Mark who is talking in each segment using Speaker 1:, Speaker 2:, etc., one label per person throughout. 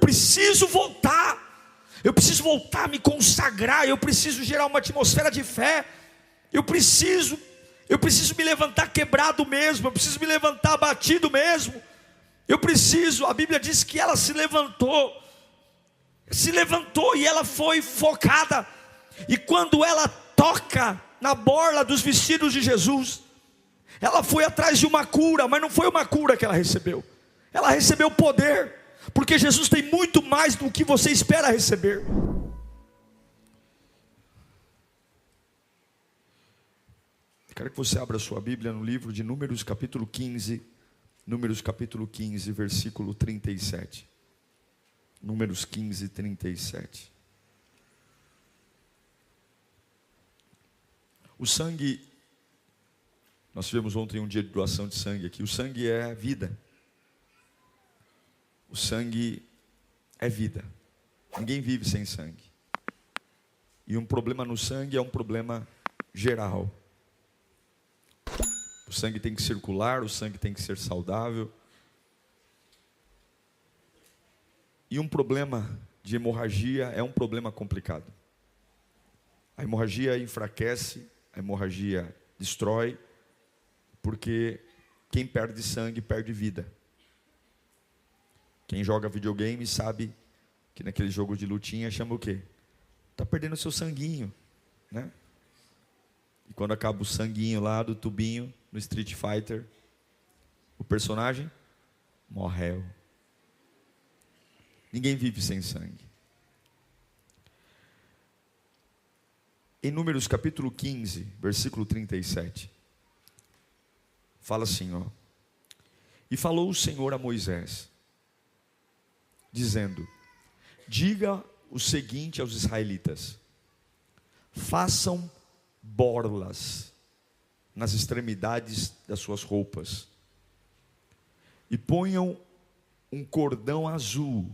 Speaker 1: preciso voltar. Eu preciso voltar a me consagrar. Eu preciso gerar uma atmosfera de fé. Eu preciso me levantar quebrado mesmo. Eu preciso me levantar abatido mesmo. A Bíblia diz que ela se levantou e ela foi focada. E quando ela toca na borla dos vestidos de Jesus, ela foi atrás de uma cura, mas não foi uma cura que ela recebeu. Ela recebeu poder, porque Jesus tem muito mais do que você espera receber. Quero que você abra a sua Bíblia no livro de Números capítulo 15, versículo 37. Números 15, 37. O sangue, nós tivemos ontem um dia de doação de sangue aqui. O sangue é vida. O sangue é vida. Ninguém vive sem sangue. E um problema no sangue é um problema geral. O sangue tem que circular, o sangue tem que ser saudável. E um problema de hemorragia é um problema complicado. A hemorragia enfraquece, a hemorragia destrói, porque quem perde sangue perde vida. Quem joga videogame sabe que naquele jogo de lutinha chama o quê? Está perdendo seu sanguinho, né? E quando acaba o sanguinho lá do tubinho, no Street Fighter, o personagem morreu. Ninguém vive sem sangue. Em Números capítulo 15, versículo 37, fala assim, ó: e falou o Senhor a Moisés, dizendo: diga o seguinte aos israelitas: façam borlas nas extremidades das suas roupas, e ponham um cordão azul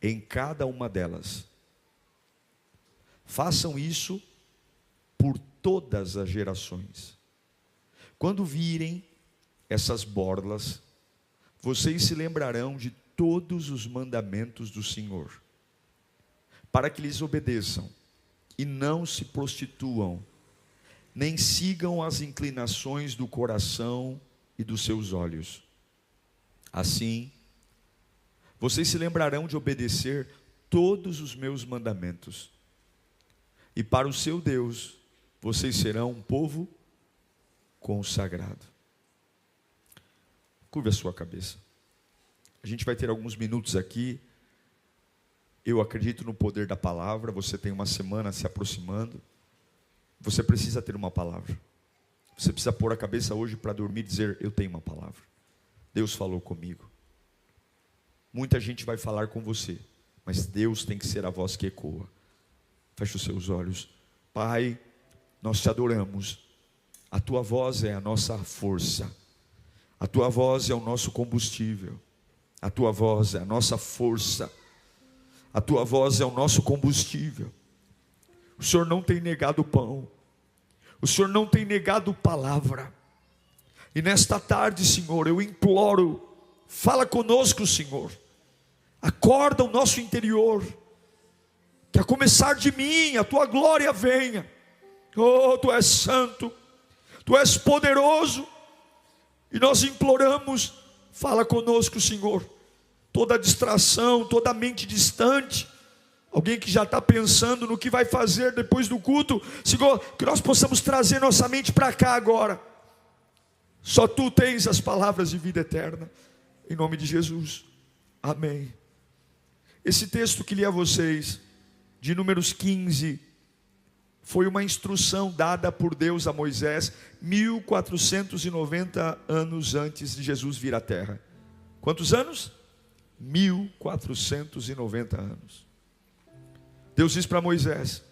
Speaker 1: em cada uma delas. Façam isso por todas as gerações. Quando virem essas borlas, vocês se lembrarão de todos os mandamentos do Senhor, para que lhes obedeçam e não se prostituam, nem sigam as inclinações do coração e dos seus olhos. Assim, vocês se lembrarão de obedecer todos os meus mandamentos, e para o seu Deus, vocês serão um povo consagrado. Curve a sua cabeça. A gente vai ter alguns minutos aqui. Eu acredito no poder da palavra. Você tem uma semana se aproximando. Você precisa ter uma palavra. Você precisa pôr a cabeça hoje para dormir e dizer: eu tenho uma palavra. Deus falou comigo. Muita gente vai falar com você, mas Deus tem que ser a voz que ecoa. Feche os seus olhos. Pai, nós te adoramos. A tua voz é a nossa força. A tua voz é o nosso combustível. A tua voz é a nossa força. A tua voz é o nosso combustível. O Senhor não tem negado pão. O Senhor não tem negado palavra. E nesta tarde, Senhor, eu imploro, fala conosco, Senhor. Acorda o nosso interior. Que a começar de mim, a tua glória venha. Oh, tu és santo, tu és poderoso. E nós imploramos, fala conosco, Senhor. Toda distração, toda mente distante, alguém que já está pensando no que vai fazer depois do culto, Senhor, que nós possamos trazer nossa mente para cá agora. Só tu tens as palavras de vida eterna, em nome de Jesus, amém. Esse texto que li a vocês, de Números 15, foi uma instrução dada por Deus a Moisés 1490 anos antes de Jesus vir à terra. Quantos anos? 1490 anos. Deus diz para Moisés: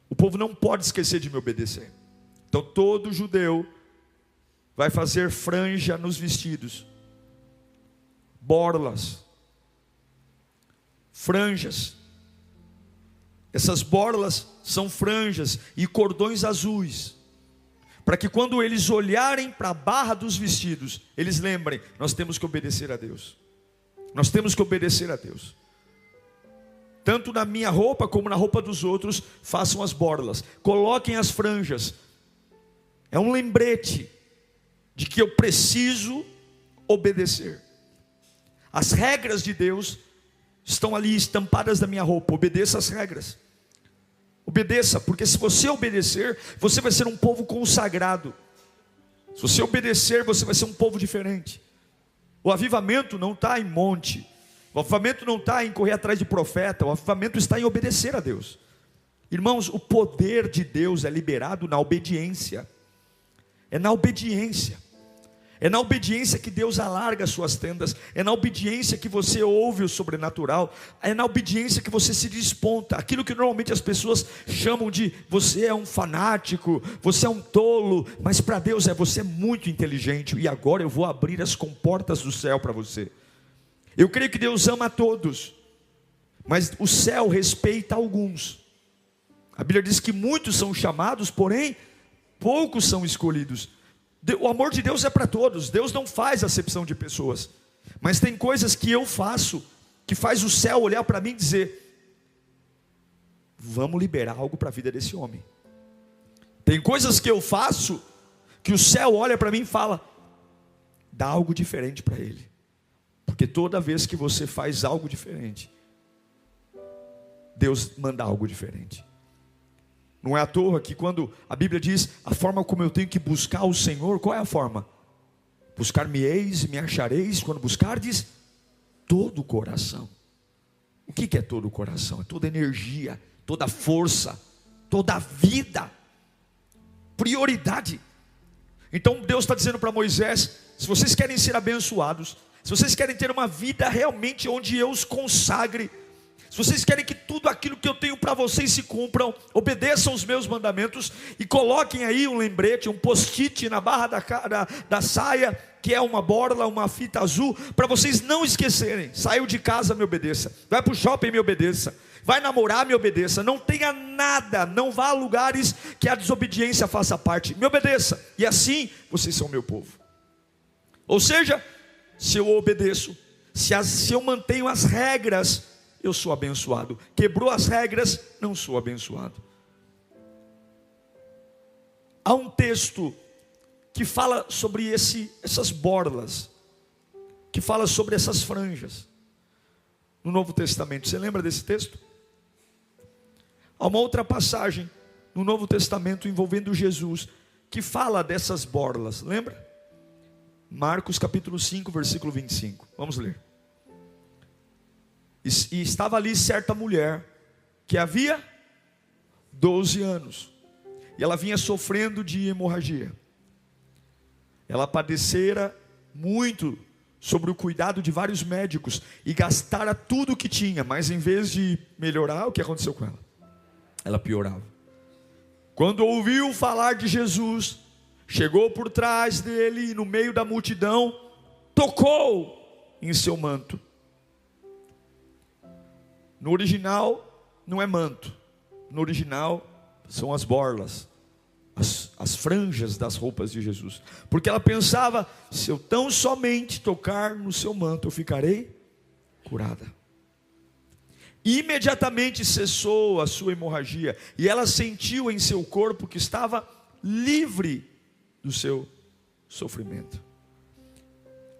Speaker 1: o povo não pode esquecer de me obedecer. Então todo judeu vai fazer franja nos vestidos, borlas, franjas. Essas borlas são franjas e cordões azuis, para que quando eles olharem para a barra dos vestidos, eles lembrem: nós temos que obedecer a Deus. Nós temos que obedecer a Deus. Tanto na minha roupa como na roupa dos outros, façam as borlas, coloquem as franjas. É um lembrete de que eu preciso obedecer. As regras de Deus estão ali estampadas na minha roupa. Obedeça as regras. Obedeça, porque se você obedecer, você vai ser um povo consagrado. Se você obedecer, você vai ser um povo diferente. O avivamento não está em monte. O avivamento não está em correr atrás de profeta. O avivamento está em obedecer a Deus. Irmãos, o poder de Deus é liberado na obediência. É na obediência. É na obediência que Deus alarga as suas tendas. É na obediência que você ouve o sobrenatural. É na obediência que você se desponta. Aquilo que normalmente as pessoas chamam de você é um fanático, você é um tolo, mas para Deus você é muito inteligente. E agora eu vou abrir as comportas do céu para você. Eu creio que Deus ama a todos, mas o céu respeita alguns. A Bíblia diz que muitos são chamados, porém poucos são escolhidos. O amor de Deus é para todos. Deus não faz acepção de pessoas. Mas tem coisas que eu faço, que faz o céu olhar para mim e dizer: vamos liberar algo para a vida desse homem. Tem coisas que eu faço, que o céu olha para mim e fala: dá algo diferente para ele. Porque toda vez que você faz algo diferente, Deus manda algo diferente. Não é à toa que quando a Bíblia diz a forma como eu tenho que buscar o Senhor, qual é a forma? Buscar-me-eis e me achareis quando buscardes todo o coração. O que é todo o coração? É toda energia, toda força, toda a vida, prioridade. Então Deus está dizendo para Moisés: se vocês querem ser abençoados, se vocês querem ter uma vida realmente onde eu os consagre, se vocês querem que tudo aquilo que eu tenho para vocês se cumpram, obedeçam os meus mandamentos e coloquem aí um lembrete, um post-it na barra da saia, que é uma borla, uma fita azul, para vocês não esquecerem. Saiu de casa, me obedeça. Vai para o shopping, me obedeça. Vai namorar, me obedeça. Não tenha nada, não vá a lugares que a desobediência faça parte. Me obedeça, e assim vocês são meu povo. Ou seja, se eu obedeço, se eu mantenho as regras, eu sou abençoado. Quebrou as regras, não sou abençoado. Há um texto que fala sobre essas borlas, que fala sobre essas franjas, no Novo Testamento. Você lembra desse texto? Há uma outra passagem no Novo Testamento envolvendo Jesus, que fala dessas borlas, lembra? Marcos capítulo 5, versículo 25. Vamos ler. E estava ali certa mulher, que havia 12 anos, e ela vinha sofrendo de hemorragia. Ela padecera muito sobre o cuidado de vários médicos, e gastara tudo o que tinha, mas em vez de melhorar, o que aconteceu com ela? Ela piorava. Quando ouviu falar de Jesus, chegou por trás dele, e no meio da multidão, tocou em seu manto. No original não é manto, no original são as borlas, as franjas das roupas de Jesus, porque ela pensava: se eu tão somente tocar no seu manto, eu ficarei curada. Imediatamente cessou a sua hemorragia, e ela sentiu em seu corpo que estava livre do seu sofrimento.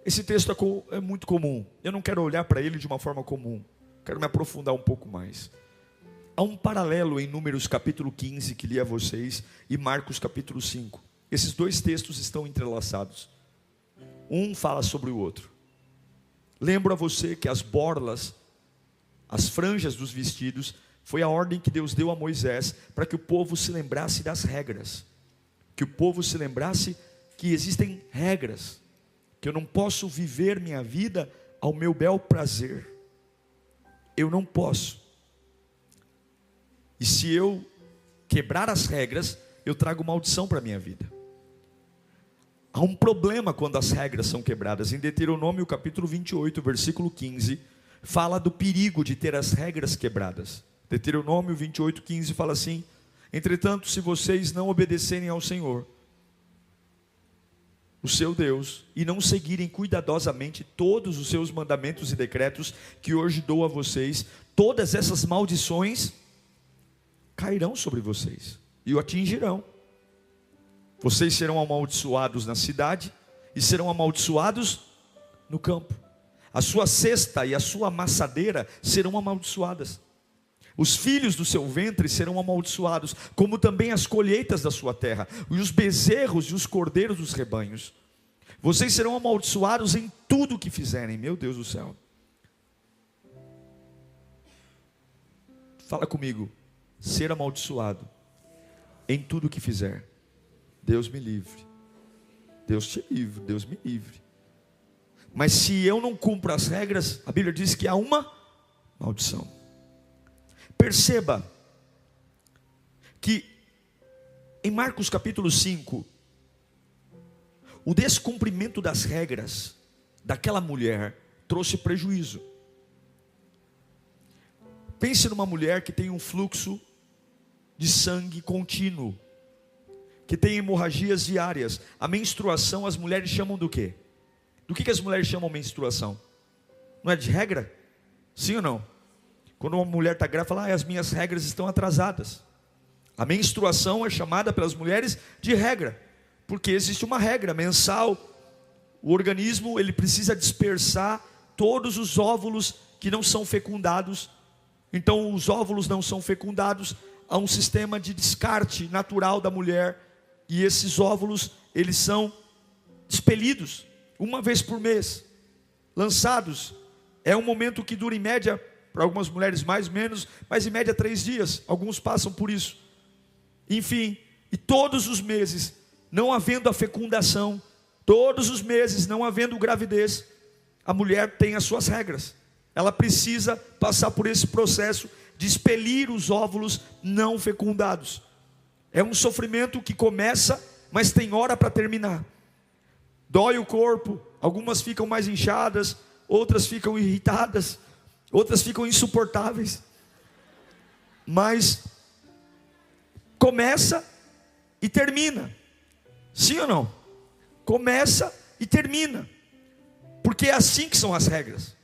Speaker 1: Esse texto é muito comum, eu não quero olhar para ele de uma forma comum, quero me aprofundar um pouco mais. Há um paralelo em Números capítulo 15 que li a vocês e Marcos capítulo 5. Esses dois textos estão entrelaçados. Um fala sobre o outro. Lembro a você que as borlas, as franjas dos vestidos, foi a ordem que Deus deu a Moisés para que o povo se lembrasse das regras. Que o povo se lembrasse que existem regras. Que eu não posso viver minha vida ao meu bel prazer. Eu não posso. E se eu quebrar as regras, eu trago maldição para a minha vida. Há um problema quando as regras são quebradas. Em Deuteronômio capítulo 28, versículo 15, fala do perigo de ter as regras quebradas. Deuteronômio 28, 15 fala assim: entretanto, se vocês não obedecerem ao Senhor, o seu Deus, e não seguirem cuidadosamente todos os seus mandamentos e decretos que hoje dou a vocês, todas essas maldições cairão sobre vocês e o atingirão. Vocês serão amaldiçoados na cidade e serão amaldiçoados no campo. A sua cesta e a sua amassadeira serão amaldiçoadas. Os filhos do seu ventre serão amaldiçoados, como também as colheitas da sua terra, e os bezerros e os cordeiros dos rebanhos. Vocês serão amaldiçoados em tudo o que fizerem. Meu Deus do céu. Fala comigo. Ser amaldiçoado em tudo o que fizer. Deus me livre. Deus te livre, Deus me livre. Mas se eu não cumpro as regras, a Bíblia diz que há uma maldição. Perceba que em Marcos capítulo 5, o descumprimento das regras daquela mulher trouxe prejuízo. Pense numa mulher que tem um fluxo de sangue contínuo, que tem hemorragias diárias. A menstruação as mulheres chamam do quê? Do que as mulheres chamam menstruação? Não é de regra? Sim ou não? Quando uma mulher está grávida, fala, as minhas regras estão atrasadas. A menstruação é chamada pelas mulheres de regra, porque existe uma regra mensal. O organismo ele precisa dispersar todos os óvulos que não são fecundados. Então os óvulos não são fecundados, há um sistema de descarte natural da mulher, e esses óvulos eles são expelidos uma vez por mês, lançados. É um momento que dura em média, para algumas mulheres mais, menos, mas em média 3 dias, alguns passam por isso. Enfim, e todos os meses, não havendo a fecundação, todos os meses não havendo gravidez, a mulher tem as suas regras. Ela precisa passar por esse processo de expelir os óvulos não fecundados. É um sofrimento que começa, mas tem hora para terminar. Dói o corpo, algumas ficam mais inchadas, outras ficam irritadas, outras ficam insuportáveis, mas começa e termina. Sim ou não? Começa e termina, porque é assim que são as regras.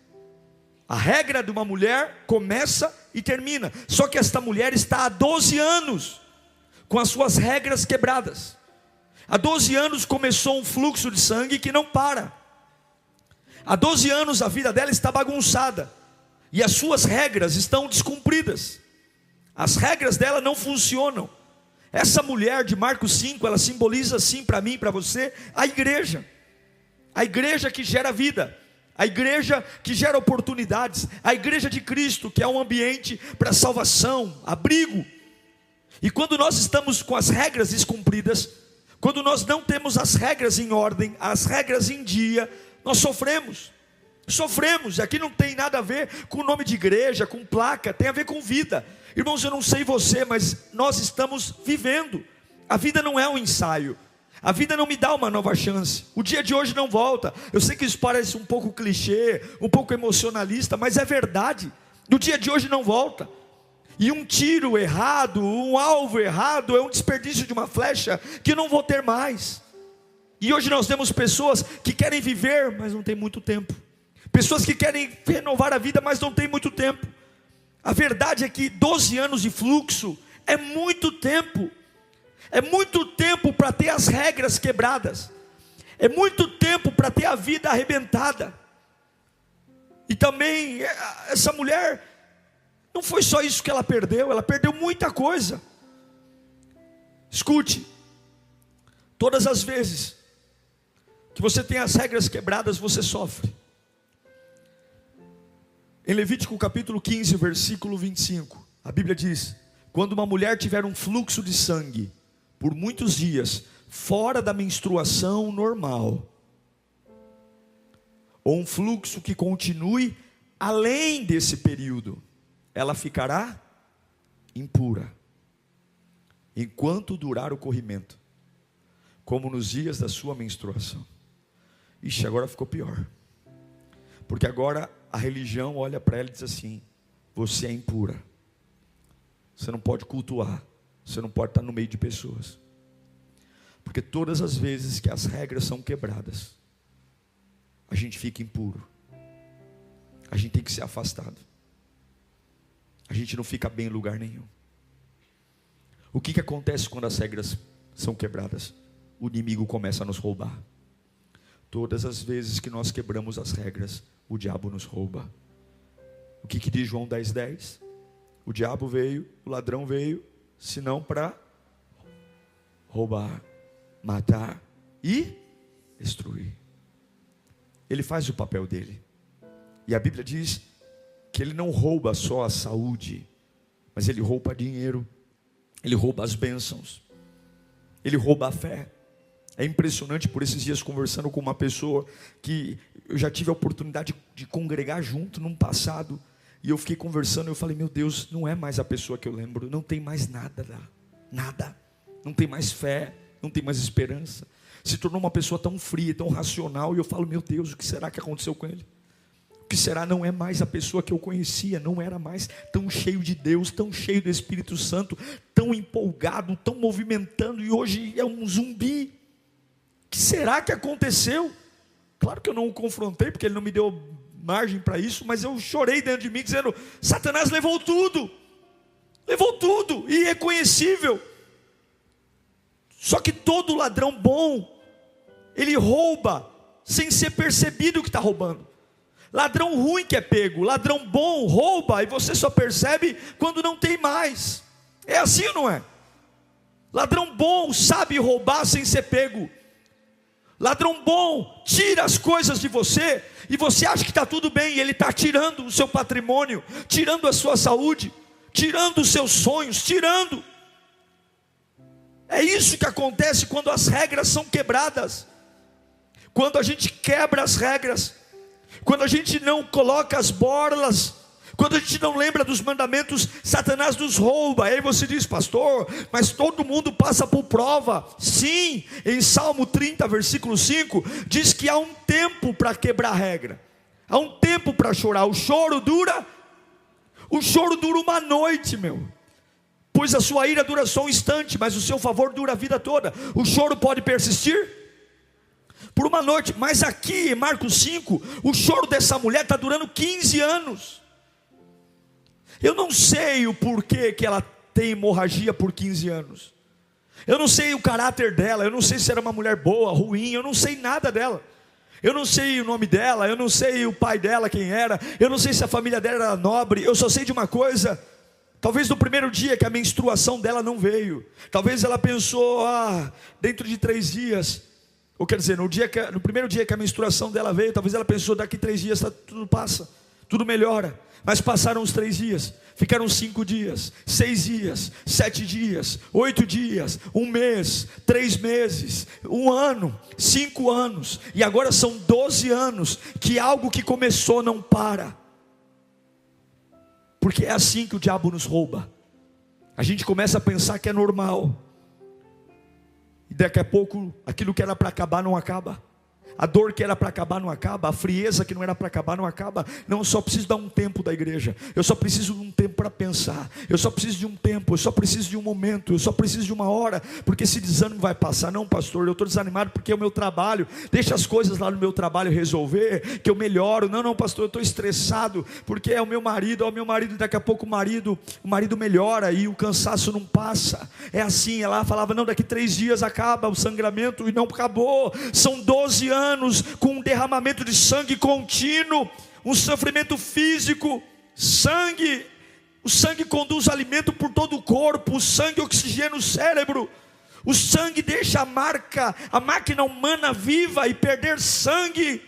Speaker 1: A regra de uma mulher começa e termina. Só que esta mulher está há 12 anos com as suas regras quebradas. Há 12 anos começou um fluxo de sangue que não para. Há 12 anos a vida dela está bagunçada, e as suas regras estão descumpridas. As regras dela não funcionam. Essa mulher de Marcos 5, ela simboliza assim para mim e para você, a igreja. A igreja que gera vida, a igreja que gera oportunidades, a igreja de Cristo, que é um ambiente para salvação, abrigo. E quando nós estamos com as regras descumpridas, quando nós não temos as regras em ordem, as regras em dia, nós sofremos. Sofremos, aqui não tem nada a ver com o nome de igreja, com placa, tem a ver com vida. Irmãos, eu não sei você, mas nós estamos vivendo. A vida não é um ensaio. A vida não me dá uma nova chance. O dia de hoje não volta. Eu sei que isso parece um pouco clichê, um pouco emocionalista, mas é verdade. O dia de hoje não volta. E um tiro errado, um alvo errado, é um desperdício de uma flecha que não vou ter mais. E hoje nós temos pessoas que querem viver, mas não tem muito tempo. Pessoas que querem renovar a vida, mas não tem muito tempo. A verdade é que 12 anos de fluxo é muito tempo. É muito tempo para ter as regras quebradas. É muito tempo para ter a vida arrebentada. E também essa mulher, não foi só isso que ela perdeu muita coisa. Escute, todas as vezes que você tem as regras quebradas, você sofre. Em Levítico capítulo 15, versículo 25, a Bíblia diz: quando uma mulher tiver um fluxo de sangue por muitos dias, fora da menstruação normal, ou um fluxo que continue além desse período, ela ficará impura, enquanto durar o corrimento, como nos dias da sua menstruação. Ixi, agora ficou pior, porque agora a religião olha para ela e diz assim: você é impura, você não pode cultuar, você não pode estar no meio de pessoas. Porque todas as vezes que as regras são quebradas, a gente fica impuro. A gente tem que ser afastado. A gente não fica bem em lugar nenhum. O que acontece quando as regras são quebradas? O inimigo começa a nos roubar. Todas as vezes que nós quebramos as regras, o diabo nos rouba. O que diz João 10:10? O diabo veio, o ladrão veio, senão para roubar, matar e destruir. Ele faz o papel dele. E a Bíblia diz que ele não rouba só a saúde, mas ele rouba dinheiro, ele rouba as bênçãos, ele rouba a fé. É impressionante, por esses dias conversando com uma pessoa que eu já tive a oportunidade de congregar junto num passado, e eu fiquei conversando, eu falei, meu Deus, não é mais a pessoa que eu lembro, não tem mais nada, não tem mais fé, não tem mais esperança, se tornou uma pessoa tão fria, tão racional, e eu falo, meu Deus, o que será que aconteceu com ele? O que será? Não é mais a pessoa que eu conhecia, não era mais tão cheio de Deus, tão cheio do Espírito Santo, tão empolgado, tão movimentando, e hoje é um zumbi. O que será que aconteceu? Claro que eu não o confrontei, porque ele não me deu margem para isso, mas eu chorei dentro de mim, dizendo, Satanás levou tudo, irreconhecível. Só que todo ladrão bom, ele rouba, sem ser percebido que está roubando. Ladrão ruim que é pego, ladrão bom rouba, e você só percebe quando não tem mais. É assim ou não é? Ladrão bom sabe roubar sem ser pego. Ladrão bom tira as coisas de você, e você acha que está tudo bem, e ele está tirando o seu patrimônio, tirando a sua saúde, tirando os seus sonhos, tirando. É isso que acontece quando as regras são quebradas. Quando a gente quebra as regras, quando a gente não coloca as borlas, quando a gente não lembra dos mandamentos, Satanás nos rouba. Aí você diz, pastor, mas todo mundo passa por prova. Sim, em Salmo 30, versículo 5, diz que há um tempo para quebrar a regra, há um tempo para chorar. O choro dura uma noite, pois a sua ira dura só um instante, mas o seu favor dura a vida toda. O choro pode persistir por uma noite, mas aqui em Marcos 5, o choro dessa mulher está durando 15 anos. Eu não sei o porquê que ela tem hemorragia por 15 anos. Eu não sei o caráter dela, eu não sei se era uma mulher boa, ruim, eu não sei nada dela. Eu não sei o nome dela, eu não sei o pai dela quem era, eu não sei se a família dela era nobre, eu só sei de uma coisa. Talvez no primeiro dia que a menstruação dela não veio, talvez ela pensou, dentro de 3 dias, ou quer dizer, no primeiro dia que a menstruação dela veio, talvez ela pensou, daqui 3 dias tudo passa, tudo melhora. Mas passaram os 3 dias, ficaram 5 dias, 6 dias, 7 dias, 8 dias, 1 mês, 3 meses, 1 ano, 5 anos, e agora são 12 anos, que algo que começou não para. Porque é assim que o diabo nos rouba. A gente começa a pensar que é normal, e daqui a pouco, aquilo que era para acabar não acaba. A dor que era para acabar não acaba, a frieza que não era para acabar não acaba. Não, eu só preciso dar um tempo da igreja, eu só preciso de um tempo para pensar, eu só preciso de um tempo, eu só preciso de um momento, eu só preciso de uma hora, porque esse desânimo vai passar. Não, pastor, eu estou desanimado porque é o meu trabalho, deixa as coisas lá no meu trabalho resolver, que eu melhoro. Não, pastor, eu estou estressado porque é o meu marido, e daqui a pouco o marido melhora e o cansaço não passa. É assim, ela falava, não, daqui 3 dias acaba o sangramento, e não acabou. São 12 anos com um derramamento de sangue contínuo, um sofrimento físico. O sangue conduz alimento por todo o corpo, o sangue oxigena o cérebro, o sangue deixa a máquina humana viva, e perder sangue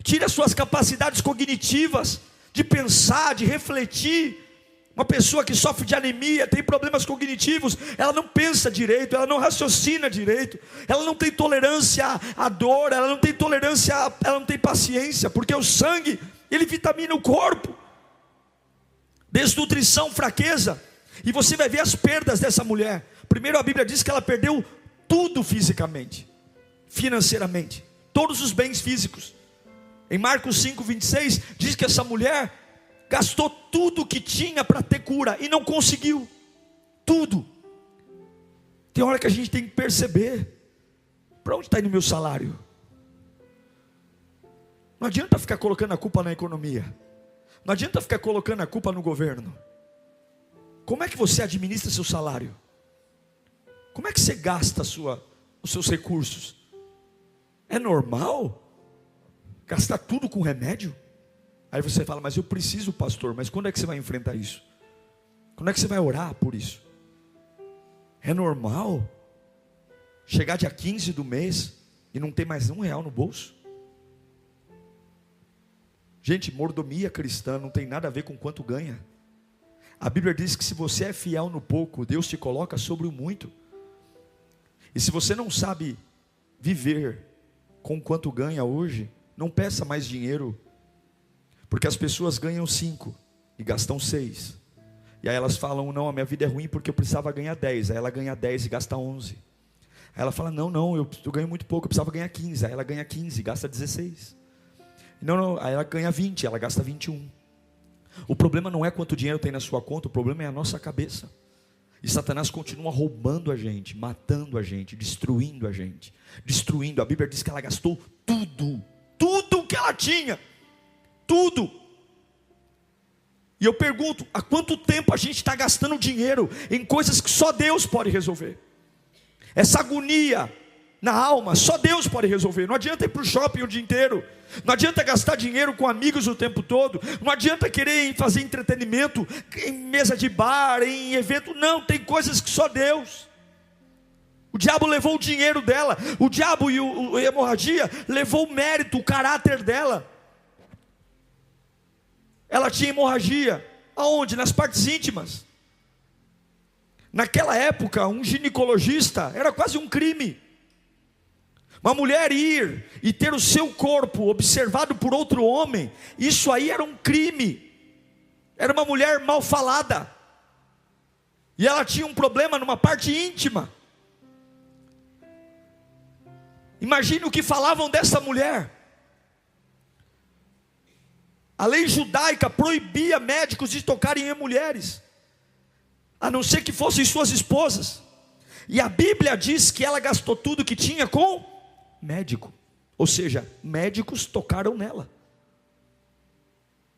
Speaker 1: tira suas capacidades cognitivas, de pensar, de refletir. Uma pessoa que sofre de anemia, tem problemas cognitivos, ela não pensa direito, ela não raciocina direito, ela não tem tolerância à dor, ela não tem paciência, porque o sangue, ele vitamina o corpo. Desnutrição, fraqueza, e você vai ver as perdas dessa mulher. Primeiro, a Bíblia diz que ela perdeu tudo fisicamente, financeiramente, todos os bens físicos. Em Marcos 5, 26, diz que essa mulher gastou tudo que tinha para ter cura, e não conseguiu, tudo. Tem hora que a gente tem que perceber, Para onde está indo meu salário? Não adianta ficar colocando a culpa na economia. Não adianta ficar colocando a culpa no governo. Como é que você administra seu salário? Como é que você gasta os seus recursos? É normal gastar tudo com remédio? Aí você fala, mas eu preciso, pastor. Mas quando é que você vai enfrentar isso? Quando é que você vai orar por isso? É normal chegar dia 15 do mês e não ter mais R$1 no bolso? Gente, mordomia cristã não tem nada a ver com quanto ganha. A Bíblia diz que se você é fiel no pouco, Deus te coloca sobre o muito. E se você não sabe viver com quanto ganha hoje, não peça mais dinheiro, porque as pessoas ganham 5 e gastam 6. E aí elas falam, não, a minha vida é ruim porque eu precisava ganhar 10. Aí ela ganha 10 e gasta 11. Aí ela fala, não, eu ganho muito pouco, eu precisava ganhar 15. Aí ela ganha 15 e gasta 16. Não, aí ela ganha 20, ela gasta 21. O problema não é quanto dinheiro tem na sua conta, o problema é a nossa cabeça. E Satanás continua roubando a gente, matando a gente, destruindo a gente. Destruindo, a Bíblia diz que ela gastou tudo que ela tinha. Tudo. E eu pergunto, há quanto tempo a gente está gastando dinheiro em coisas que só Deus pode resolver? Essa agonia na alma, só Deus pode resolver. Não adianta ir para o shopping o dia inteiro. Não adianta gastar dinheiro com amigos o tempo todo. Não adianta querer fazer entretenimento em mesa de bar, em evento. Não, tem coisas que só Deus. O diabo levou o dinheiro dela. O diabo e a hemorragia levou o mérito, o caráter dela. Ela tinha hemorragia. Aonde? Nas partes íntimas. Naquela época, um ginecologista era quase um crime. Uma mulher ir e ter o seu corpo observado por outro homem, isso aí era um crime. Era uma mulher mal falada. E ela tinha um problema numa parte íntima. Imagine o que falavam dessa mulher. A lei judaica proibia médicos de tocarem em mulheres, a não ser que fossem suas esposas. E a Bíblia diz que ela gastou tudo que tinha com médico. Ou seja, médicos tocaram nela.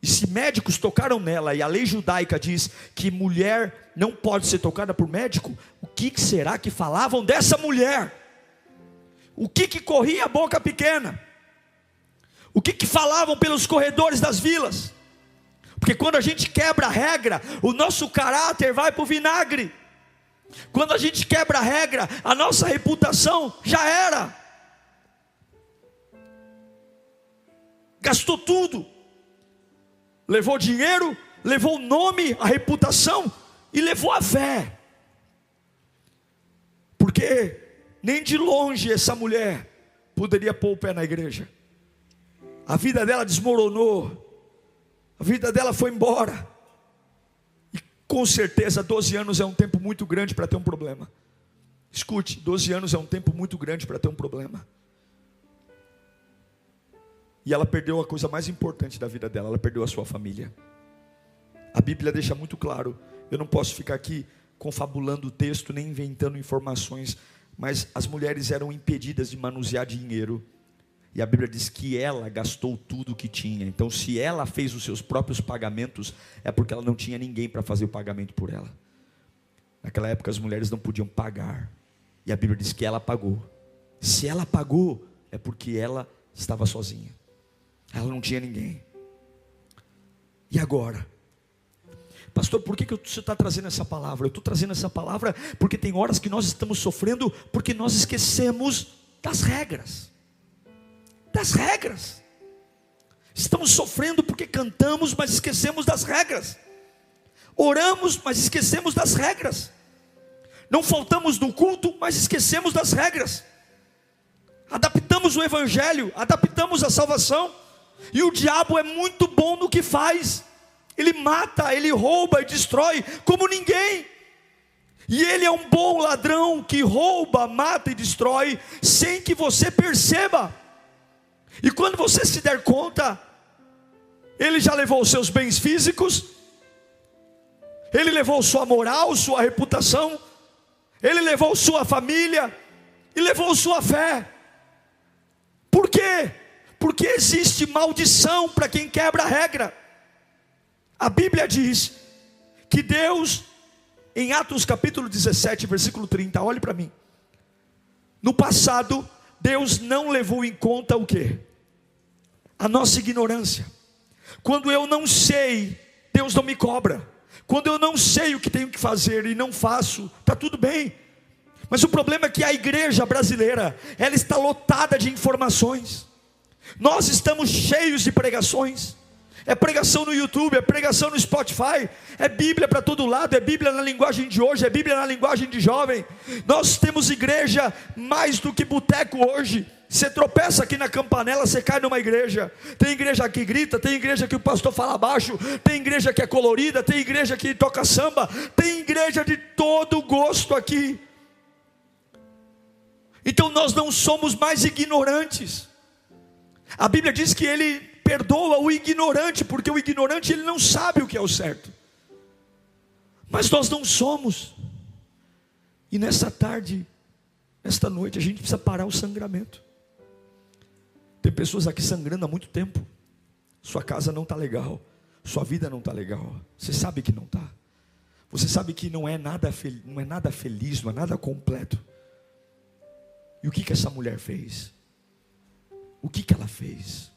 Speaker 1: E se médicos tocaram nela, e a lei judaica diz que mulher não pode ser tocada por médico, o que será que falavam dessa mulher? O que corria a boca pequena? O que falavam pelos corredores das vilas? Porque quando a gente quebra a regra, o nosso caráter vai para o vinagre. Quando a gente quebra a regra, a nossa reputação já era. Gastou tudo. Levou dinheiro, levou o nome, a reputação e levou a fé. Porque nem de longe essa mulher poderia pôr o pé na igreja. A vida dela desmoronou. A vida dela foi embora. E com certeza 12 anos é um tempo muito grande para ter um problema. Escute, 12 anos é um tempo muito grande para ter um problema. E ela perdeu a coisa mais importante da vida dela. Ela perdeu a sua família. A Bíblia deixa muito claro. Eu não posso ficar aqui confabulando o texto, nem inventando informações, mas as mulheres eram impedidas de manusear dinheiro. E a Bíblia diz que ela gastou tudo o que tinha. Então se ela fez os seus próprios pagamentos, é porque ela não tinha ninguém para fazer o pagamento por ela. Naquela época as mulheres não podiam pagar. E a Bíblia diz que ela pagou. Se ela pagou, é porque ela estava sozinha. Ela não tinha ninguém. E agora? Pastor, por que você está trazendo essa palavra? Eu estou trazendo essa palavra porque tem horas que nós estamos sofrendo porque nós esquecemos das regras. Das regras. Estamos sofrendo porque cantamos, mas esquecemos das regras. Oramos, mas esquecemos das regras. Não faltamos no culto, mas esquecemos das regras. Adaptamos o evangelho, adaptamos a salvação. E o diabo é muito bom no que faz. Ele mata, ele rouba e destrói como ninguém. E ele é um bom ladrão que rouba, mata e destrói sem que você perceba. E quando você se der conta, ele já levou os seus bens físicos, ele levou sua moral, sua reputação, ele levou sua família, e levou sua fé. Por quê? Porque existe maldição para quem quebra a regra. A Bíblia diz que Deus, em Atos capítulo 17, versículo 30, olhe para mim. No passado, Deus não levou em conta o quê? A nossa ignorância. Quando eu não sei, Deus não me cobra. Quando eu não sei o que tenho que fazer e não faço, está tudo bem. Mas o problema é que a igreja brasileira, ela está lotada de informações. Nós estamos cheios de pregações. É pregação no YouTube, é pregação no Spotify, é Bíblia para todo lado, é Bíblia na linguagem de hoje, é Bíblia na linguagem de jovem. Nós temos igreja mais do que boteco hoje. Você tropeça aqui na Campanella, você cai numa igreja. Tem igreja que grita, tem igreja que o pastor fala baixo, tem igreja que é colorida, tem igreja que toca samba, tem igreja de todo gosto aqui. Então nós não somos mais ignorantes. A Bíblia diz que Ele perdoa o ignorante, porque o ignorante ele não sabe o que é o certo. Mas nós não somos. E nessa tarde, esta noite, a gente precisa parar o sangramento. Tem pessoas aqui sangrando há muito tempo. Sua casa não está legal, sua vida não está legal. Você sabe que não está. Você sabe que não é nada feliz, não é nada completo. E o que essa mulher fez? O que ela fez?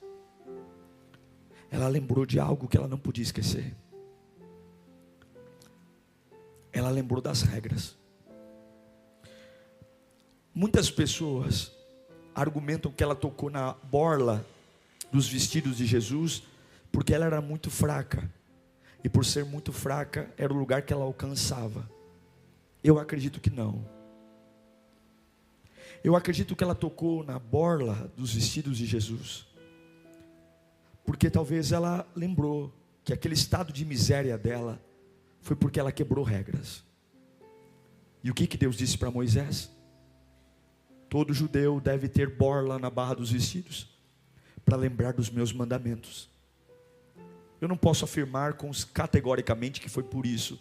Speaker 1: Ela lembrou de algo que ela não podia esquecer. Ela lembrou das regras. Muitas pessoas argumentam que ela tocou na borla dos vestidos de Jesus porque ela era muito fraca. E por ser muito fraca, era o lugar que ela alcançava. Eu acredito que não. Eu acredito que ela tocou na borla dos vestidos de Jesus porque talvez ela lembrou que aquele estado de miséria dela foi porque ela quebrou regras. E o que Deus disse para Moisés? Todo judeu deve ter borla na barra dos vestidos para lembrar dos meus mandamentos. Eu não posso afirmar categoricamente que foi por isso,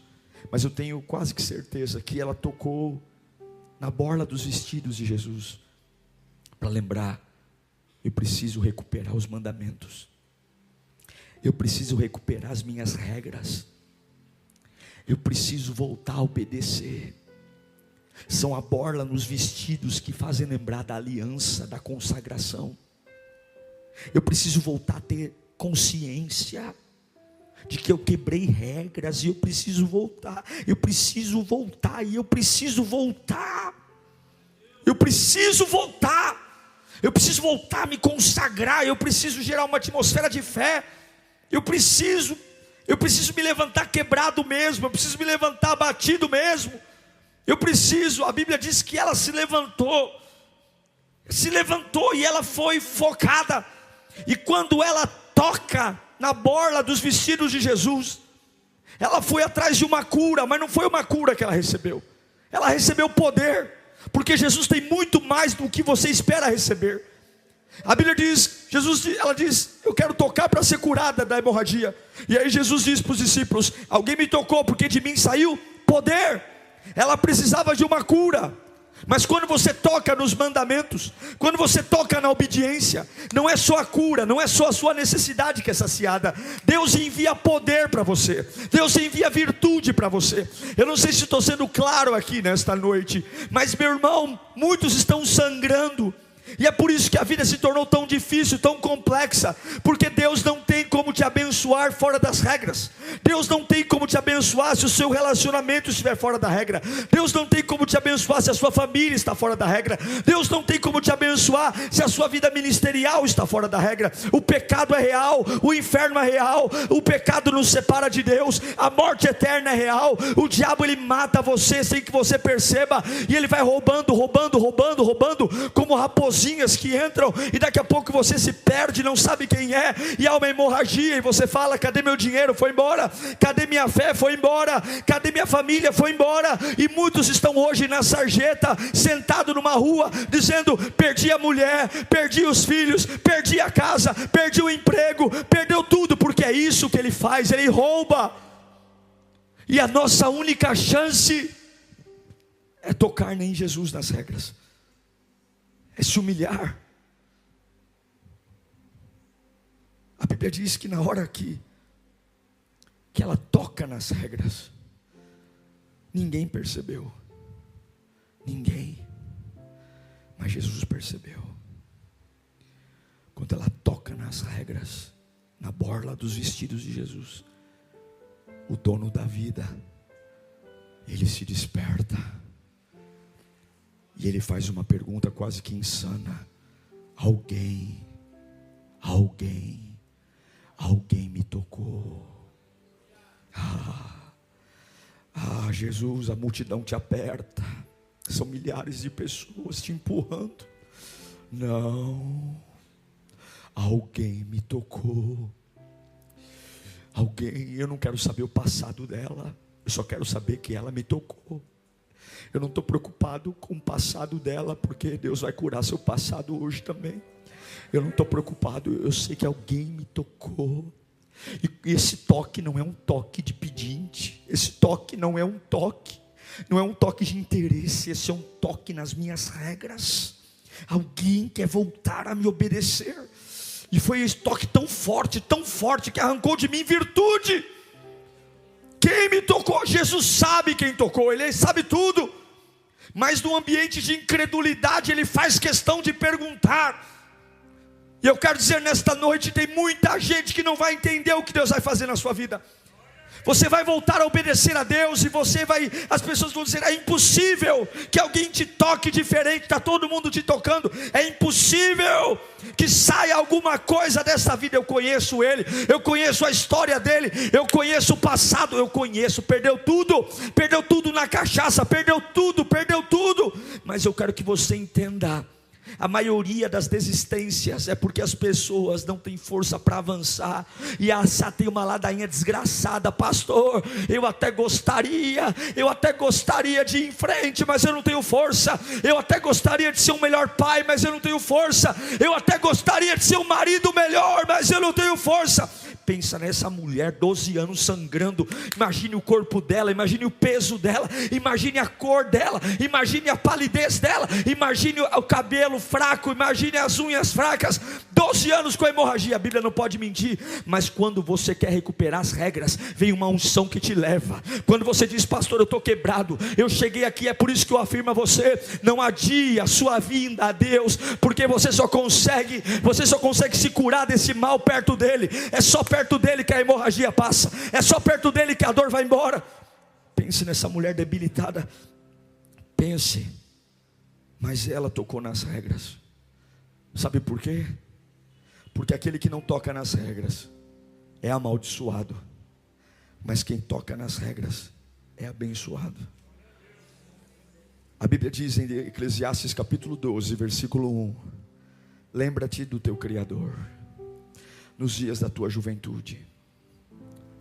Speaker 1: mas eu tenho quase que certeza que ela tocou na borla dos vestidos de Jesus para lembrar: eu preciso recuperar os mandamentos. Eu preciso recuperar as minhas regras. Eu preciso voltar a obedecer. São a borla nos vestidos que fazem lembrar da aliança, da consagração. Eu preciso voltar a ter consciência de que eu quebrei regras e eu preciso voltar. Eu preciso voltar e eu preciso voltar. Eu preciso voltar. Eu preciso voltar a me consagrar. Eu preciso gerar uma atmosfera de fé. Eu preciso me levantar quebrado mesmo, eu preciso me levantar abatido mesmo, a Bíblia diz que ela se levantou e ela foi focada, e quando ela toca na borla dos vestidos de Jesus, ela foi atrás de uma cura, mas não foi uma cura que ela recebeu poder, porque Jesus tem muito mais do que você espera receber. A Bíblia diz, ela diz: eu quero tocar para ser curada da hemorragia. E aí Jesus diz para os discípulos: alguém me tocou porque de mim saiu poder. Ela precisava de uma cura. Mas quando você toca nos mandamentos, quando você toca na obediência, não é só a cura, não é só a sua necessidade que é saciada. Deus envia poder para você, Deus envia virtude para você. Eu não sei se estou sendo claro aqui nesta noite, mas meu irmão, muitos estão sangrando. E é por isso que a vida se tornou tão difícil, tão complexa, porque Deus não tem como te abençoar fora das regras. Deus não tem como te abençoar se o seu relacionamento estiver fora da regra. Deus não tem como te abençoar se a sua família está fora da regra. Deus não tem como te abençoar se a sua vida ministerial está fora da regra. O pecado é real, o inferno é real, o pecado nos separa de Deus, a morte eterna é real. O diabo ele mata você sem que você perceba, e ele vai roubando, como raposinhas que entram, e daqui a pouco você se perde, não sabe quem é, e há uma hemorragia, e você fala: cadê meu dinheiro? Foi embora. Cadê minha fé? Foi embora. Cadê minha família? Foi embora. E muitos estão hoje na sarjeta, sentado numa rua, dizendo: perdi a mulher, perdi os filhos, perdi a casa, perdi o emprego, perdeu tudo, porque é isso que ele faz, ele rouba. E a nossa única chance é tocar em Jesus nas regras. é se humilhar. A Bíblia diz que na hora que ela toca nas regras, ninguém percebeu. Ninguém. Mas Jesus percebeu. Quando ela toca nas regras, na borla dos vestidos de Jesus, o dono da vida, ele se desperta. E ele faz uma pergunta quase que insana: alguém me tocou. Jesus, a multidão te aperta, são milhares de pessoas te empurrando. Não, alguém me tocou. Alguém, eu não quero saber o passado dela, eu só quero saber que ela me tocou. Eu não estou preocupado com o passado dela, porque Deus vai curar seu passado hoje também. Eu não estou preocupado, eu sei que alguém me tocou. E esse toque não é um toque de pedinte, esse toque não é um toque de interesse, esse é um toque nas minhas regras. Alguém quer voltar a me obedecer. E foi esse toque tão forte, que arrancou de mim virtude. Quem me tocou? Jesus sabe quem tocou, Ele sabe tudo. Mas no ambiente de incredulidade, Ele faz questão de perguntar. E eu quero dizer nesta noite, tem muita gente que não vai entender o que Deus vai fazer na sua vida. Você vai voltar a obedecer a Deus e as pessoas vão dizer: é impossível que alguém te toque diferente, está todo mundo te tocando, é impossível que saia alguma coisa dessa vida. Eu conheço ele, eu conheço a história dele, eu conheço o passado, perdeu tudo na cachaça, perdeu tudo, mas eu quero que você entenda. A maioria das desistências é porque as pessoas não têm força para avançar. E tem uma ladainha desgraçada: pastor, eu até gostaria de ir em frente, mas eu não tenho força. Eu até gostaria de ser um melhor pai, mas eu não tenho força. Eu até gostaria de ser um marido melhor, mas eu não tenho força. Pensa nessa mulher, 12 anos sangrando. Imagine o corpo dela, imagine o peso dela, imagine a cor dela, imagine a palidez dela, imagine o cabelo fraco, imagine as unhas fracas. 12 anos com hemorragia. A Bíblia não pode mentir. Mas quando você quer recuperar as regras, vem uma unção que te leva. Quando você diz: pastor, eu estou quebrado, eu cheguei aqui, é por isso que eu afirmo a você: não adie a sua vinda a Deus, porque você só consegue se curar desse mal perto dele. É só perto dele que a hemorragia passa, é só perto dele que a dor vai embora. Pense nessa mulher debilitada, pense. Mas ela tocou nas regras. Sabe por quê? Porque aquele que não toca nas regras é amaldiçoado, mas quem toca nas regras é abençoado. A Bíblia diz em Eclesiastes capítulo 12, versículo 1: lembra-te do teu Criador nos dias da tua juventude.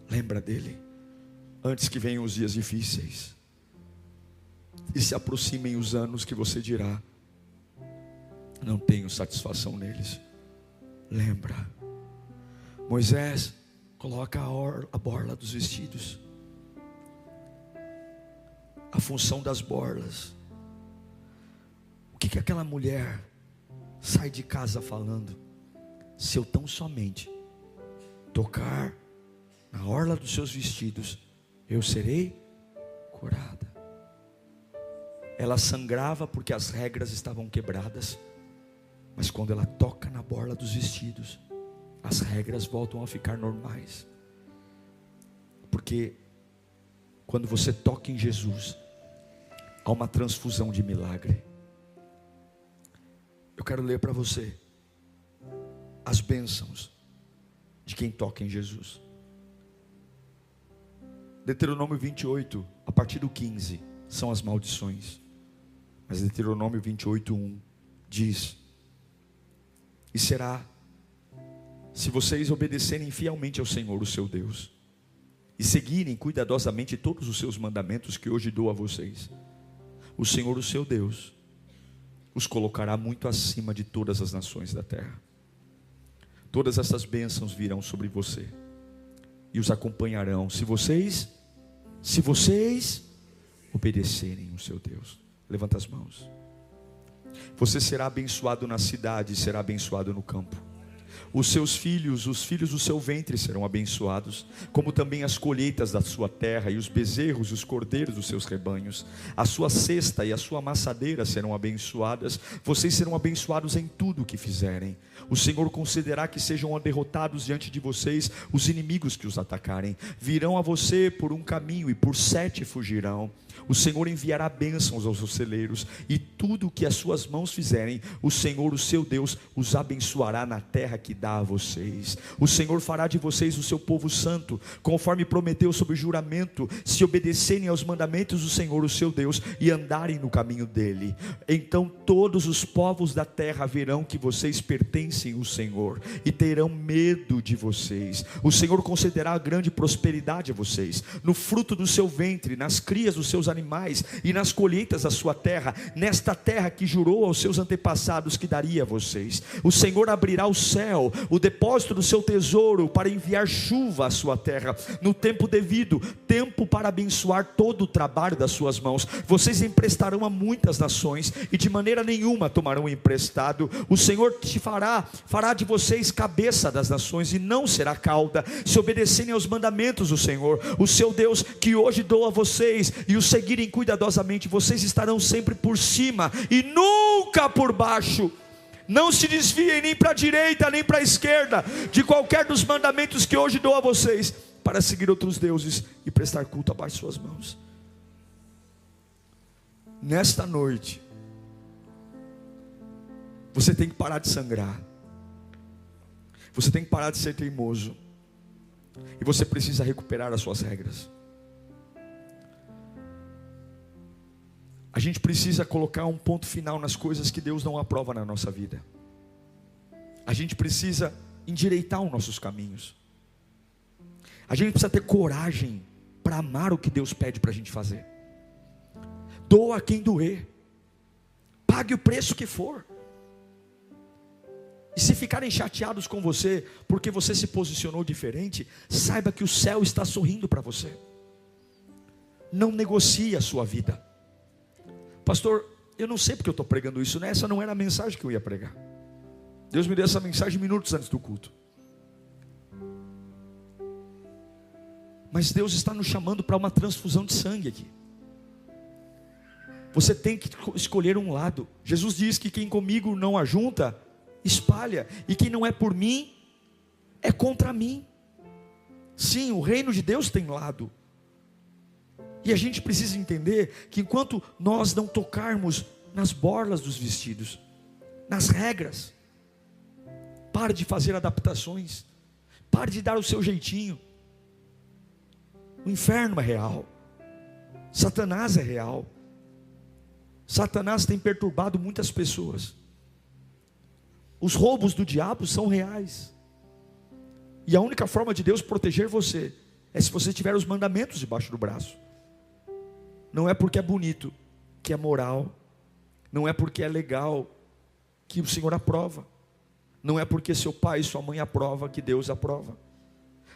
Speaker 1: Lembra dele antes que venham os dias difíceis e se aproximem os anos que você dirá: não tenho satisfação neles. Lembra. Moisés, coloca a borla dos vestidos. A função das borlas. O que aquela mulher sai de casa falando? Se eu tão somente tocar na orla dos seus vestidos, eu serei curada. Ela sangrava porque as regras estavam quebradas, mas quando ela toca na borla dos vestidos, as regras voltam a ficar normais. Porque quando você toca em Jesus, há uma transfusão de milagre. Eu quero ler para você as bênçãos de quem toca em Jesus. Deuteronômio 28, a partir do 15, são as maldições. Mas Deuteronômio 28:1 diz: e será, se vocês obedecerem fielmente ao Senhor, o seu Deus, e seguirem cuidadosamente todos os seus mandamentos que hoje dou a vocês, o Senhor, o seu Deus, os colocará muito acima de todas as nações da terra. Todas essas bênçãos virão sobre você e os acompanharão se vocês obedecerem o seu Deus. Levanta as mãos. Você será abençoado na cidade, será abençoado no campo. Os seus filhos, os filhos do seu ventre serão abençoados, como também as colheitas da sua terra, e os bezerros, os cordeiros dos seus rebanhos. A sua cesta e a sua amassadeira serão abençoadas. Vocês serão abençoados em tudo o que fizerem. O Senhor concederá que sejam derrotados diante de vocês os inimigos que os atacarem. Virão a você por um caminho e por 7 fugirão. O Senhor enviará bênçãos aos seus celeiros, e tudo o que as suas mãos fizerem, o Senhor, o seu Deus, os abençoará na terra que dá a vocês. O Senhor fará de vocês o seu povo santo, conforme prometeu sob juramento, se obedecerem aos mandamentos do Senhor, o seu Deus, e andarem no caminho dele. Então todos os povos da terra verão que vocês pertencem ao Senhor, e terão medo de vocês. O Senhor concederá grande prosperidade a vocês, no fruto do seu ventre, nas crias dos seus animais e nas colheitas da sua terra, nesta terra que jurou aos seus antepassados que daria a vocês. O Senhor abrirá o céu, o depósito do seu tesouro, para enviar chuva à sua terra no tempo devido, tempo para abençoar todo o trabalho das suas mãos. Vocês emprestarão a muitas nações, e de maneira nenhuma tomarão emprestado. O Senhor te fará de vocês cabeça das nações, e não será cauda, se obedecerem aos mandamentos do Senhor, o seu Deus, que hoje dou a vocês, e os seguirem cuidadosamente. Vocês estarão sempre por cima e nunca por baixo. Não se desviem nem para a direita nem para a esquerda de qualquer dos mandamentos que hoje dou a vocês, para seguir outros deuses e prestar culto abaixo de suas mãos. Nesta noite, você tem que parar de sangrar, você tem que parar de ser teimoso, e você precisa recuperar as suas regras. A gente precisa colocar um ponto final nas coisas que Deus não aprova na nossa vida. A gente precisa endireitar os nossos caminhos. A gente precisa ter coragem para amar o que Deus pede para a gente fazer. Doa quem doer, pague o preço que for. E se ficarem chateados com você porque você se posicionou diferente, saiba que o céu está sorrindo para você. Não negocie a sua vida. Pastor, eu não sei porque eu estou pregando isso, né? Essa não era a mensagem que eu ia pregar. Deus me deu essa mensagem minutos antes do culto. Mas Deus está nos chamando para uma transfusão de sangue aqui. Você tem que escolher um lado. Jesus diz que quem comigo não ajunta, espalha. E quem não é por mim, é contra mim. Sim, o reino de Deus tem lado. E a gente precisa entender que enquanto nós não tocarmos nas borlas dos vestidos, nas regras, pare de fazer adaptações, pare de dar o seu jeitinho. O inferno é real, Satanás é real. Satanás tem perturbado muitas pessoas. Os roubos do diabo são reais. E a única forma de Deus proteger você é se você tiver os mandamentos debaixo do braço. Não é porque é bonito que é moral, não é porque é legal que o Senhor aprova, não é porque seu pai e sua mãe aprovam que Deus aprova,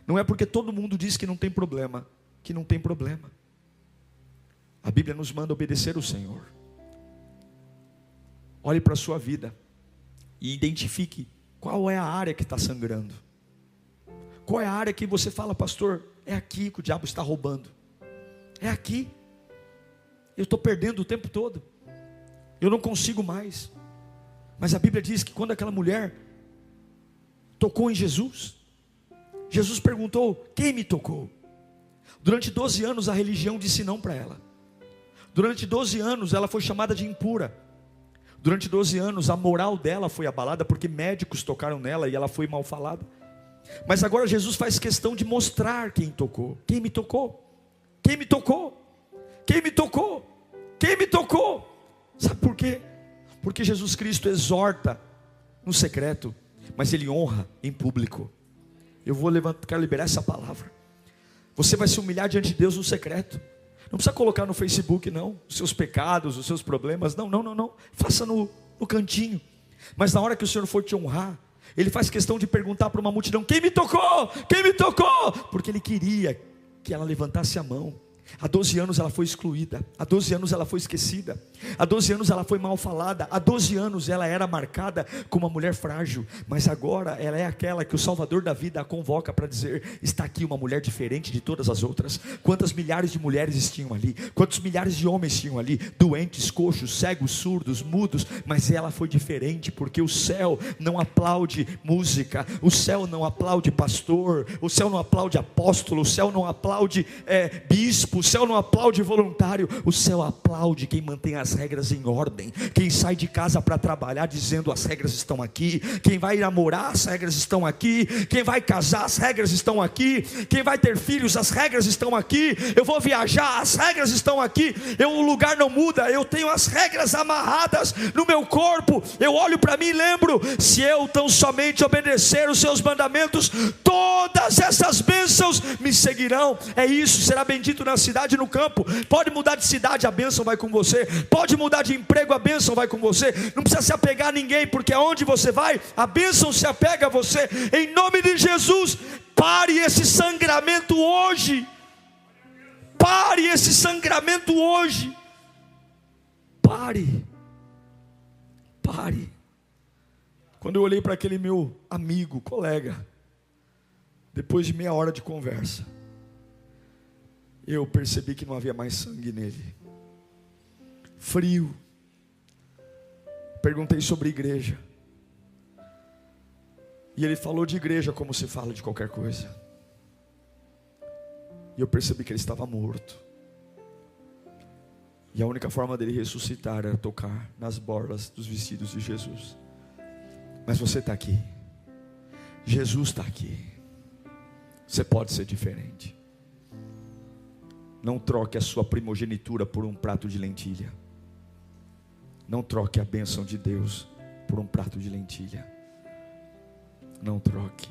Speaker 1: não é porque todo mundo diz que não tem problema, que não tem problema. A Bíblia nos manda obedecer o Senhor. Olhe para a sua vida e identifique qual é a área que está sangrando. Qual é a área que você fala, pastor, é aqui que o diabo está roubando, é aqui. Eu estou perdendo o tempo todo, eu não consigo mais. Mas a Bíblia diz que quando aquela mulher tocou em Jesus, Jesus perguntou, quem me tocou? Durante 12 anos a religião disse não para ela. Durante 12 anos ela foi chamada de impura. Durante 12 anos a moral dela foi abalada, porque médicos tocaram nela e ela foi mal falada. Mas agora Jesus faz questão de mostrar quem tocou. Quem me tocou? Quem me tocou? Quem me tocou? Quem me tocou? Sabe por quê? Porque Jesus Cristo exorta no secreto, mas Ele honra em público. Eu vou quero liberar essa palavra. Você vai se humilhar diante de Deus no secreto. Não precisa colocar no Facebook não, os seus pecados, os seus problemas. Não. Faça no cantinho. Mas na hora que o Senhor for te honrar, Ele faz questão de perguntar para uma multidão, quem me tocou? Quem me tocou? Porque Ele queria que ela levantasse a mão. Há 12 anos ela foi excluída, há 12 anos ela foi esquecida, há 12 anos ela foi mal falada, há 12 anos ela era marcada como uma mulher frágil, mas agora ela é aquela que o Salvador da vida a convoca para dizer: está aqui uma mulher diferente de todas as outras. Quantas milhares de mulheres tinham ali, quantos milhares de homens tinham ali, doentes, coxos, cegos, surdos, mudos, mas ela foi diferente, porque o céu não aplaude música, o céu não aplaude pastor, o céu não aplaude apóstolo, o céu não aplaude bispo, o céu não aplaude voluntário, o céu aplaude quem mantém as regras em ordem, quem sai de casa para trabalhar dizendo: as regras estão aqui, quem vai namorar, as regras estão aqui, quem vai casar, as regras estão aqui, quem vai ter filhos, as regras estão aqui, eu vou viajar, as regras estão aqui, o lugar não muda, eu tenho as regras amarradas no meu corpo. Eu olho para mim e lembro: se eu tão somente obedecer os seus mandamentos, todas essas bênçãos me seguirão. É isso, será bendito na cidade e no campo. Pode mudar de cidade, a bênção vai com você. Pode mudar de emprego, a bênção vai com você. Não precisa se apegar a ninguém, porque aonde você vai, a bênção se apega a você. Em nome de Jesus, pare esse sangramento hoje. Pare esse sangramento hoje. Pare. Quando eu olhei para aquele meu amigo, colega, depois de meia hora de conversa, eu percebi que não havia mais sangue nele. Frio. Perguntei sobre igreja, e ele falou de igreja como se fala de qualquer coisa. E eu percebi que ele estava morto, e a única forma dele ressuscitar era tocar nas borlas dos vestidos de Jesus. Mas você está aqui, Jesus está aqui, você pode ser diferente. Não troque a sua primogenitura por um prato de lentilha. Não troque a bênção de Deus por um prato de lentilha. Não troque.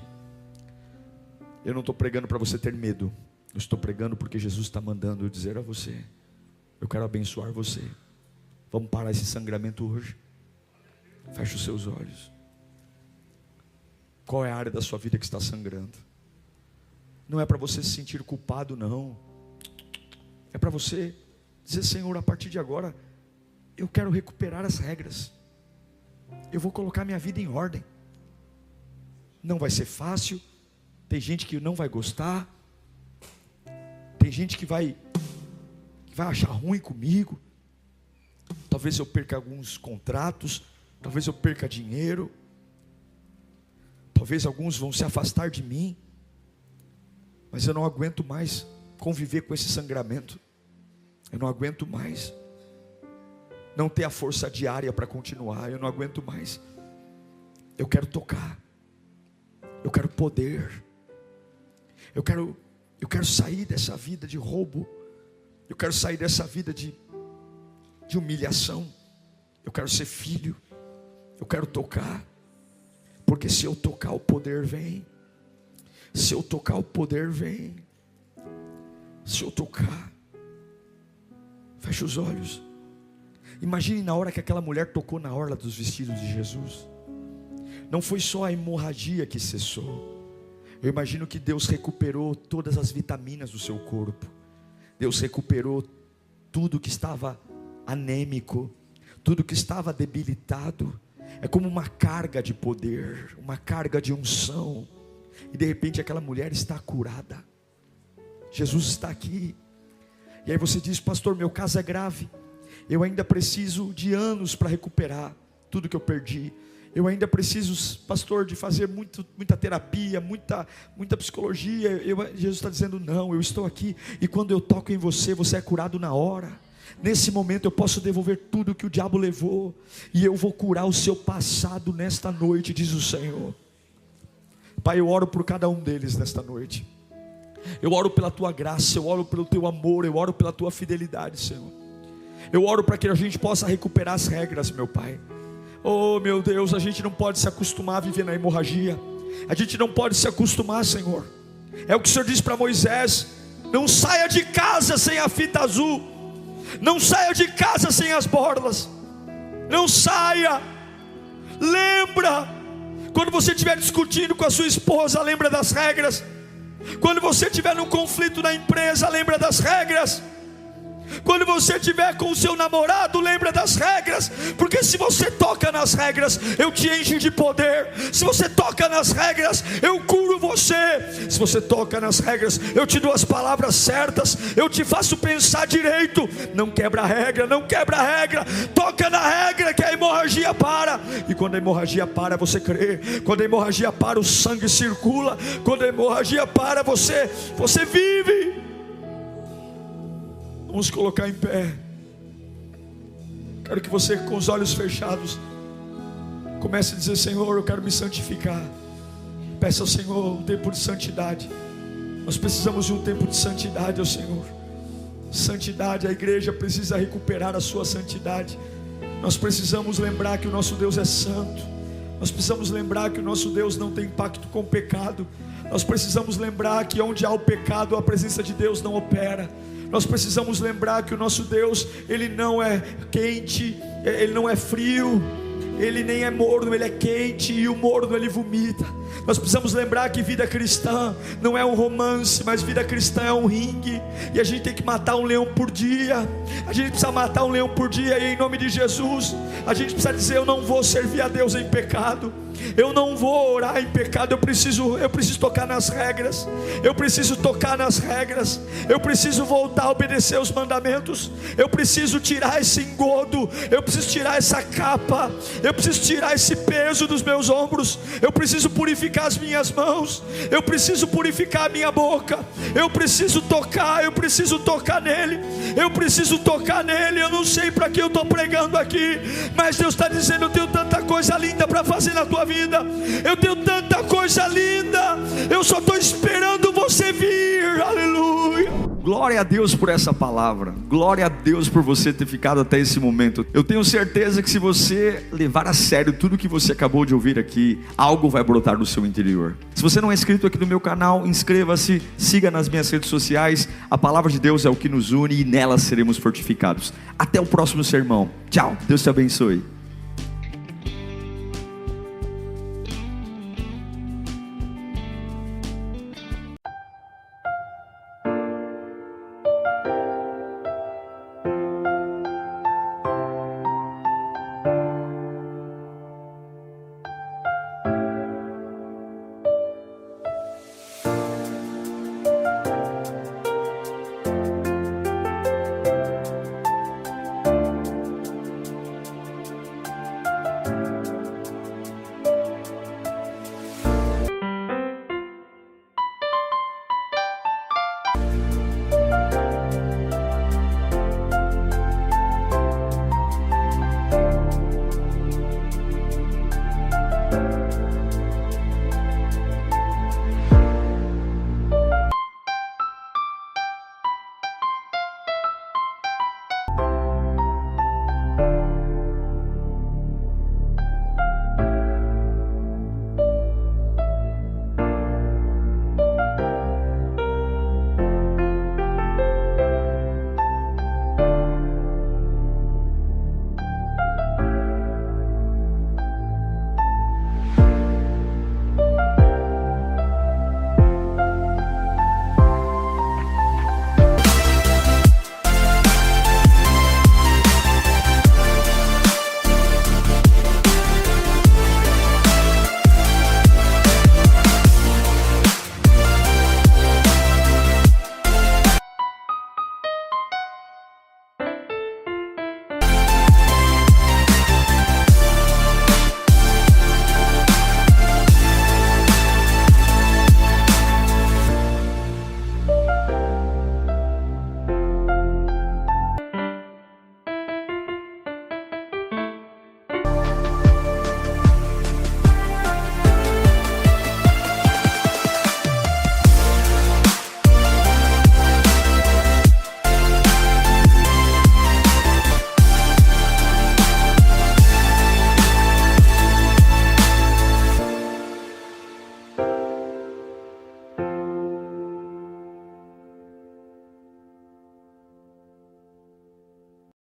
Speaker 1: Eu não estou pregando para você ter medo. Eu estou pregando porque Jesus está mandando eu dizer a você: eu quero abençoar você. Vamos parar esse sangramento hoje. Feche os seus olhos. Qual é a área da sua vida que está sangrando? Não é para você se sentir culpado, não. É para você dizer: Senhor, a partir de agora eu quero recuperar as regras. Eu vou colocar minha vida em ordem. Não vai ser fácil. Tem gente que não vai gostar. Tem gente que vai achar ruim comigo. Talvez eu perca alguns contratos. Talvez eu perca dinheiro. Talvez alguns vão se afastar de mim. Mas eu não aguento mais conviver com esse sangramento. Eu não aguento mais não ter a força diária para continuar. Eu não aguento mais. Eu quero tocar. Eu quero poder. Eu quero sair dessa vida de roubo. Eu quero sair dessa vida de humilhação. Eu quero ser filho. Eu quero tocar. Porque se eu tocar, o poder vem. Se eu tocar, o poder vem. Se eu tocar. Feche os olhos. Imagine na hora que aquela mulher tocou na orla dos vestidos de Jesus. Não foi só a hemorragia que cessou. Eu imagino que Deus recuperou todas as vitaminas do seu corpo. Deus recuperou tudo que estava anêmico, tudo que estava debilitado. É como uma carga de poder, uma carga de unção. E de repente aquela mulher está curada. Jesus está aqui. E aí você diz: pastor, meu caso é grave. Eu ainda preciso de anos para recuperar tudo que eu perdi. Eu ainda preciso, pastor, de fazer muita terapia, muita psicologia. Jesus está dizendo: não, eu estou aqui. E quando eu toco em você, você é curado na hora. Nesse momento eu posso devolver tudo que o diabo levou. E eu vou curar o seu passado nesta noite, diz o Senhor. Pai, eu oro por cada um deles nesta noite. Eu oro pela tua graça, eu oro pelo teu amor, eu oro pela tua fidelidade, Senhor. Eu oro para que a gente possa recuperar as regras, meu Pai. Oh, meu Deus, a gente não pode se acostumar a viver na hemorragia. A gente não pode se acostumar, Senhor. É o que o Senhor disse para Moisés: não saia de casa sem a fita azul. Não saia de casa sem as borlas. Não saia. Lembra. Quando você estiver discutindo com a sua esposa, lembra das regras. Quando você estiver num conflito na empresa, lembra das regras. Quando você estiver com o seu namorado, lembra das regras, porque se você toca nas regras, eu te encho de poder. Se você toca nas regras, eu curo você. Se você toca nas regras, eu te dou as palavras certas, eu te faço pensar direito. Não quebra a regra, não quebra a regra. Toca na regra que a hemorragia para. E quando a hemorragia para, você crê. Quando a hemorragia para, o sangue circula. Quando a hemorragia para, você vive. Vamos colocar em pé. Quero que você, com os olhos fechados, comece a dizer: Senhor, eu quero me santificar. Peça ao Senhor um tempo de santidade. Nós precisamos de um tempo de santidade ao Senhor. Santidade, a igreja precisa recuperar a sua santidade. Nós precisamos lembrar que o nosso Deus é santo. Nós precisamos lembrar que o nosso Deus não tem pacto com o pecado. Nós precisamos lembrar que onde há o pecado, a presença de Deus não opera. Nós precisamos lembrar que o nosso Deus, Ele não é quente, Ele não é frio, Ele nem é morno, Ele é quente, e o morno Ele vomita. Nós precisamos lembrar que vida cristã não é um romance, mas vida cristã é um ringue, e a gente tem que matar um leão por dia. A gente precisa matar um leão por dia, e em nome de Jesus a gente precisa dizer: eu não vou servir a Deus em pecado, eu não vou orar em pecado. Eu preciso tocar nas regras. Eu preciso tocar nas regras. Eu preciso voltar a obedecer os mandamentos. Eu preciso tirar esse engodo. Eu preciso tirar essa capa. Eu preciso tirar esse peso dos meus ombros. Eu preciso purificar as minhas mãos. Eu preciso purificar a minha boca. Eu preciso tocar. Eu preciso tocar nele. Eu preciso tocar nele. Eu não sei para que eu estou pregando aqui, mas Deus está dizendo: eu tenho tanta coisa linda para fazer na tua vida. Eu tenho tanta coisa linda. Eu só estou esperando você vir. Aleluia. Glória a Deus por essa palavra. Glória a Deus por você ter ficado até esse momento. Eu tenho certeza que se você levar a sério tudo que você acabou de ouvir aqui, algo vai brotar no seu interior. Se você não é inscrito aqui no meu canal, inscreva-se, siga nas minhas redes sociais. A palavra de Deus é o que nos une, e nela seremos fortificados. Até o próximo sermão. Tchau, Deus te abençoe.